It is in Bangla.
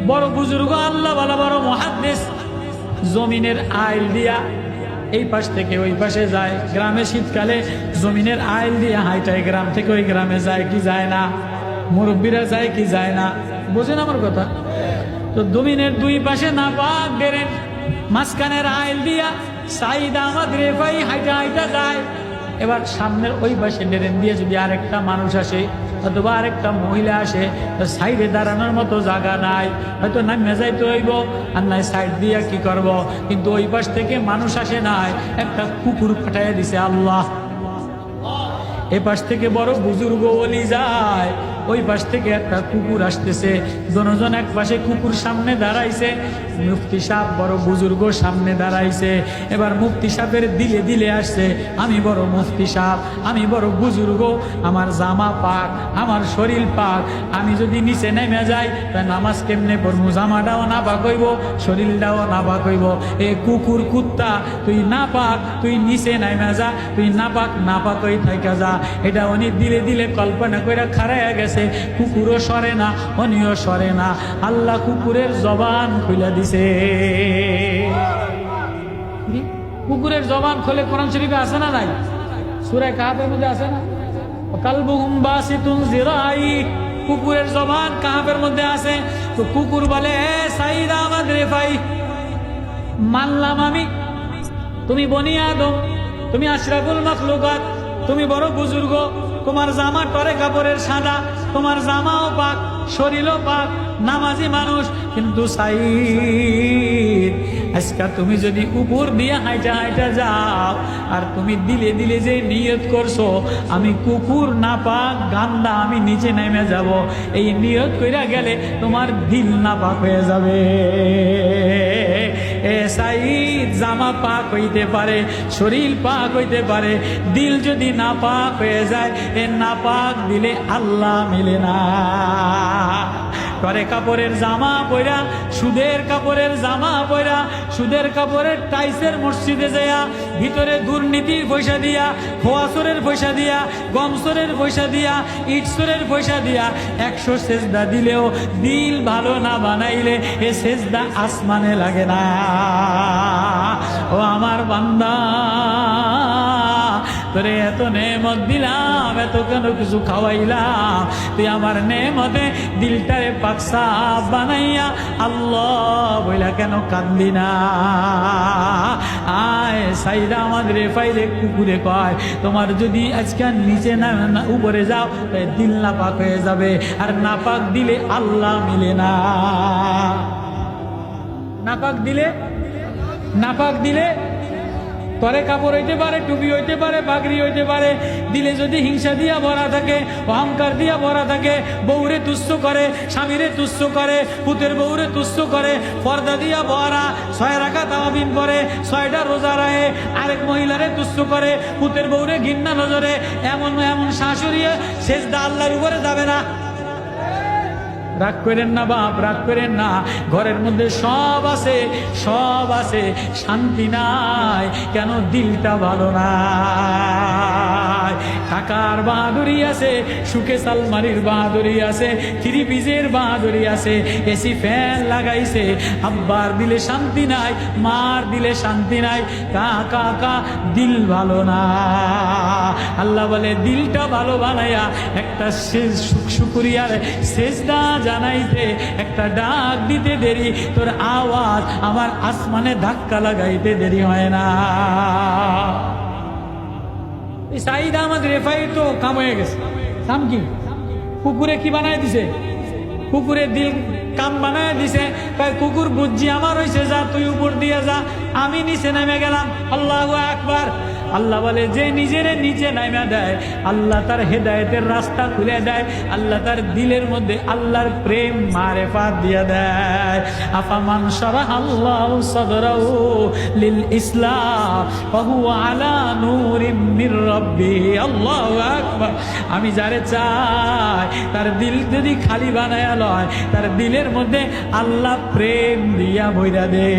বড় বুজুর্গ আল্লাহ ওয়ালা বড় মুহাদ্দিস জমিনের আইল দিয়া এই পাশ থেকে ওই পাশে যায়। গ্রামে শীতকালে জমিনের আইল দিয়ে হাইটায় গ্রাম থেকে ওই গ্রামে যায় কি যায় না? মুরব্বীরা যায় কি যায় না? বোঝেন আমার কথা? তো জমিনের দুই পাশে না পাক ডেরেন, মাঝখানের আইল দিয়া সাইদ আহমদ রেফাই হাইটা হাইটা যায়। এবার সামনের ওই পাশে ডেরেন দিয়ে যদি আরেকটা মানুষ আসে অথবা আরেকটা মহিলা আসে, সাইডে দাঁড়ানোর মতো জায়গা নাই, হয়তো নামে যাইতে হইব আর নাই সাইড দিয়া কি করব। কিন্তু ওই পাশ থেকে মানুষ আসে নাই, একটা কুকুর পাঠাইয়া দিছে আল্লাহ। এ পাশ থেকে বড় বুজুর্গ ওলি যায়, ওই পাশ থেকে একটা কুকুর আসতেছে। দুজন এক পাশে কুকুর সামনে দাঁড়াইছে, মুফতি সাহেব বড় বুজুর্গ সামনে দাঁড়াইছে। এবার মুফতি সাহেবের দিলে দিলে আসছে, আমি বড় মুফতি সাহেব, আমি বড় বুজুর্গ, আমার জামা পাক, আমার শরীর পাক, আমি যদি নিচে নেমে যাই তা নামাজ কেমনে পড়বো? জামাটাও না পাক হইব, শরীরটাও না পাক হইব। এ কুকুর কুত্তা, তুই না পাক, তুই নিচে নেমে যা, তুই না পাক না পাক হই থাইকা যা। এটা উনি দিলে দিলে কল্পনা করে খাড়াইয়া গেছে। কুকুরও সরে না, উনিও সরে না। আল্লাহ কুকুরের জবান খুলে দিছে। কুকুরের জবান খোলে কোরআন শরীফে আছে না নাই? সূরা কাহাফের মধ্যে আছে না? কালবুহুম বাসিতুন জিরাই, কুকুরের জবান কাহাফের মধ্যে আছে। তো কুকুর বলে, সাইদ আহমদ রেফাই, মানলাম আমি, তুমি বনি আদম, তুমি আশরাফুল মাখলুকাত, তুমি বড় বুজুর্গ, তোমার জামা টরে কাপড়ের সাদা, তোমার জামাও পাক, শরীরও পাক, নামাজি মানুষ। কিন্তু সাইদ, আজকে তুমি যদি উপর দিয়ে হাইটা হাইটা যাও আর তুমি দিলে দিলে যে নিয়ত করছো আমি কুকুর না পাক গান্দা, আমি নিচে নেমে যাব, এই নিয়ত কইরা গেলে তোমার দিল না পাক হয়ে যাবে। এ সাইদ, জামা পাক হইতে পারে, শরীর পাক হইতে পারে, দিল যদি না পাক হয়ে যায়, এ না পাক দিলে আল্লাহ মিলে না। করে কাপড়ের জামা পয়রা, সুদের কাপড়ের জামা পয়রা, সুদের কাপড়ের টাইসের মসজিদে যায়া ভিতরে দুর্নীতির পয়সা দিয়া, খোয়াসরের পয়সা দিয়া, গমসরের পয়সা দিয়া, ইটসরের পয়সা দিয়া 100 সেজদা দিলেও দিল ভালো না বানাইলে এ সেজদা আসমানে লাগে না। ও আমার বান্দা, তোরে এত নেমত দিলাম, এত কেন কিছু খাওয়াইলাম, তুই আমার নেমতে দিলটারে পাকসা বানাইয়া আল্লাহ বইলা কেন কান্দি না? আয় সাইদা আমাদের রেফাইরে কুকুরে কয়, তোমার যদি আজকে নিচে না উপরে যাও তাই দিল না পাক হয়ে যাবে, আর না পাক দিলে আল্লাহ মিলে না। নাপাক দিলে, নাপাক দিলে তরে কাপড় হইতে পারে, টুপি হইতে পারে, পাগড়ি হইতে পারে, দিলে যদি হিংসা দিয়া ভরা থাকে, অহংকার দিয়া ভরা থাকে, বউরে তুচ্ছ করে, স্বামীরে তুচ্ছ করে, পুতের বউরে তুচ্ছ করে, পর্দা দিয়া ভরা, 6 রাকাত তাওয়াবিন পরে, 6টা রোজা রাখে, আরেক মহিলারে তুচ্ছ করে, পুতের বউরে ঘৃণা নজরে, এমন এমন শাশুড়ি সেজদা আল্লাহর উপরে যাবে না। রাগ করেন না বাপ, রাগ করেন না, ঘরের মধ্যে সব আছে, সব আছে, শান্তি নাই কেন? দিলটা ভালো না। টাকার বাহাদুরি আছে, সুখে সালমারির বাহাদুরি আছে, 3 পিসের বাহাদুরি আছে, এসি ফ্যান লাগাইছে, আব্বার দিলে শান্তি নাই, মার দিলে শান্তি নাই, কাকা কা দিল ভালো না। আল্লাহ বলে দিলটা ভালো বানাইয়া একটা শুকরিয়ার সেজদা জানাইতে, একটা ডাক দিতে দেরি, তোর আওয়াজ আমার আসমানে ধাক্কা লাগাইতে দেরি হয় না। সাইদ আহমদ রেফাই তো কাম হয়ে গেছে। কাম কি? কুকুরে কি বানায় দিছে? কুকুরে দিল কাম বানায় দিছে। কুকুর বুঝছি আমার হয়েছে, যা তুই উপর দিয়ে যা, আমি নিচে নেমে গেলাম। আল্লাহু আকবার। আল্লাহ বলে যে নিজেরে নিচে নাইমা দেয় আল্লাহ তার হেদায়েতের রাস্তা খুলে দেয়, আল্লাহ তার দিলের মধ্যে আল্লাহর প্রেম মারেফাত দিয়ে দেয়। আফামান শারাহাল্লাহু সাদরাহু লিল ইসলাম ফাহুয়া আলা নূরিম মির রাব্বিহি। আল্লাহু আকবার। আমি যারে চাই তার দিল যদি খালি বানায়া লয়, তার দিলের মধ্যে আল্লাহ প্রেম দিয়া ভইরা দে।